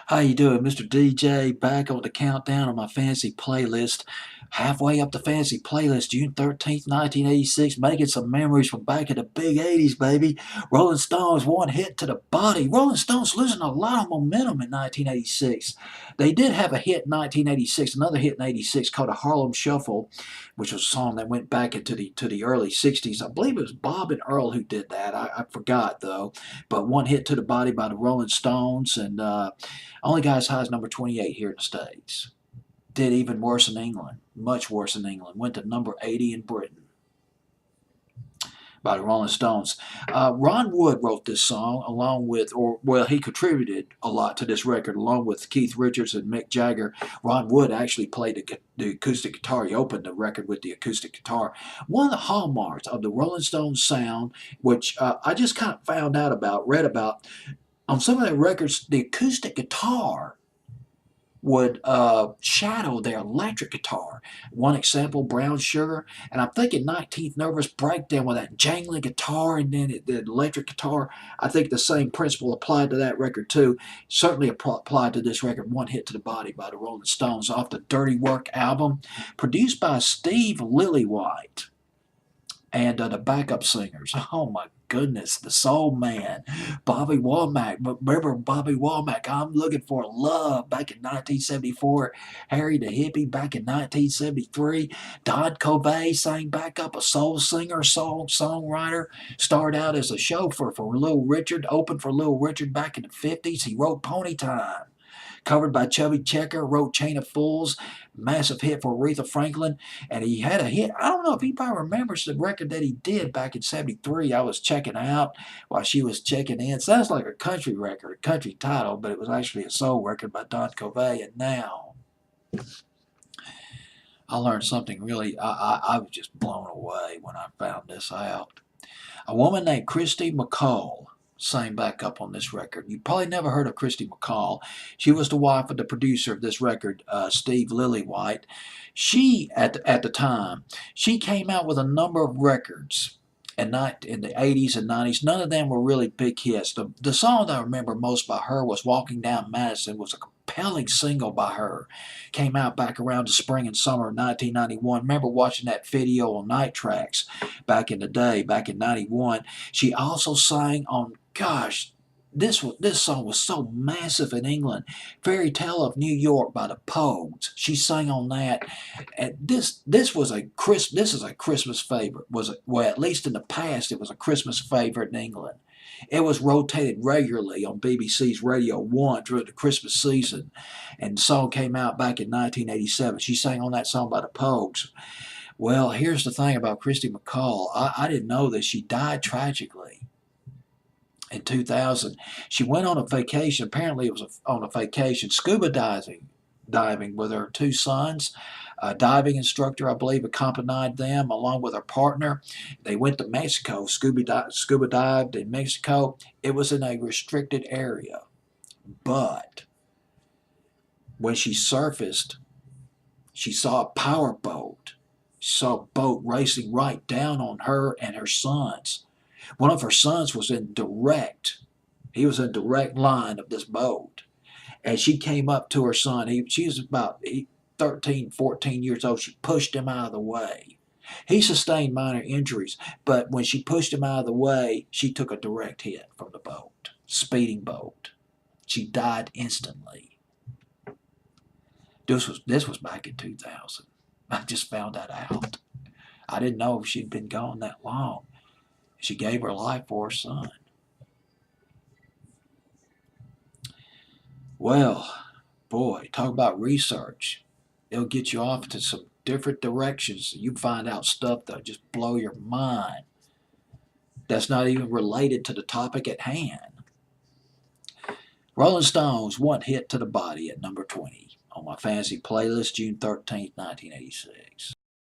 How you doing, Mr. DJ? Back on the countdown of my fantasy playlist. Halfway up the fantasy playlist, June 13th, 1986, making some memories from back in the big 80s, baby. Rolling Stones, one hit to the body. Rolling Stones losing a lot of momentum in 1986. They did have a hit in 1986, another hit in 86 called a Harlem Shuffle, which was a song that went back into the early 60s. I believe it was Bob and Earl who did that. I forgot, though. But one hit to the body by the Rolling Stones, and only got as high as number 28 here in the States. Did even worse in England, much worse in England. Went to number 80 in Britain by the Rolling Stones. Ron Wood wrote this song along with, or well, he contributed a lot to this record along with Keith Richards and Mick Jagger. Ron Wood actually played the acoustic guitar. He opened the record with the acoustic guitar. One of the hallmarks of the Rolling Stones sound, which I just kind of found out about, read about, on some of their records, the acoustic guitar would shadow their electric guitar. One example, Brown Sugar, and I'm thinking 19th Nervous Breakdown with that jangling guitar and then the electric guitar. I think the same principle applied to that record too. Certainly applied to this record, One Hit to the Body by the Rolling Stones off the Dirty Work album, produced by Steve Lillywhite and the backup singers. Oh my goodness, the Soul Man, Bobby Womack. Remember Bobby Womack? I'm looking for love back in 1974. Harry the Hippie back in 1973. Don Covey sang backup, a soul singer, songwriter. Started out as a chauffeur for Little Richard, opened for Little Richard back in the 50s. He wrote Pony Time. Covered by Chubby Checker, wrote Chain of Fools, massive hit for Aretha Franklin, and he had a hit. I don't know if anybody remembers the record that he did back in '73. I was checking out while she was checking in. Sounds like a country record, a country title, but it was actually a soul record by Don Covey. And now I learned something really, I was just blown away when I found this out. A woman named Christy McCall sang back up on this record. You probably never heard of Christy McCall. She was the wife of the producer of this record, Steve Lillywhite. She, at the time, she came out with a number of records and not in the 80s and 90s. None of them were really big hits. The song that I remember most by her was Walking Down Madison, was a compelling single by her. Came out back around the spring and summer of 1991. Remember watching that video on Night Tracks back in the day, back in 91. She also sang on, gosh, this song was so massive in England. Fairy Tale of New York by the Pogues. She sang on that, and this was this is a Christmas favorite. Well, at least in the past it was a Christmas favorite in England. It was rotated regularly on BBC's Radio 1 during the Christmas season, and the song came out back in 1987. She sang on that song by the Pogues. Well, here's the thing about Christy McCall. I didn't know this. She died tragically in 2000. She went on a vacation. Apparently, it was on a vacation scuba diving with her two sons. A diving instructor, I believe, accompanied them along with her partner. They went to Mexico, scuba dived in Mexico. It was in a restricted area. But when she surfaced, she saw a power boat. She saw a boat racing right down on her and her sons. One of her sons was he was in direct line of this boat. And she came up to her son. She was about 13, 14 years old. She pushed him out of the way. He sustained minor injuries, but when she pushed him out of the way, she took a direct hit from the boat, speeding boat. She died instantly. This was back in 2000. I just found that out. I didn't know she'd been gone that long. She gave her life for her son. Well, boy, talk about research. It'll get you off to some different directions. You find out stuff that'll just blow your mind. That's not even related to the topic at hand. Rolling Stones, One Hit to the Body at number 20 on my fantasy playlist, June 13th, 1986.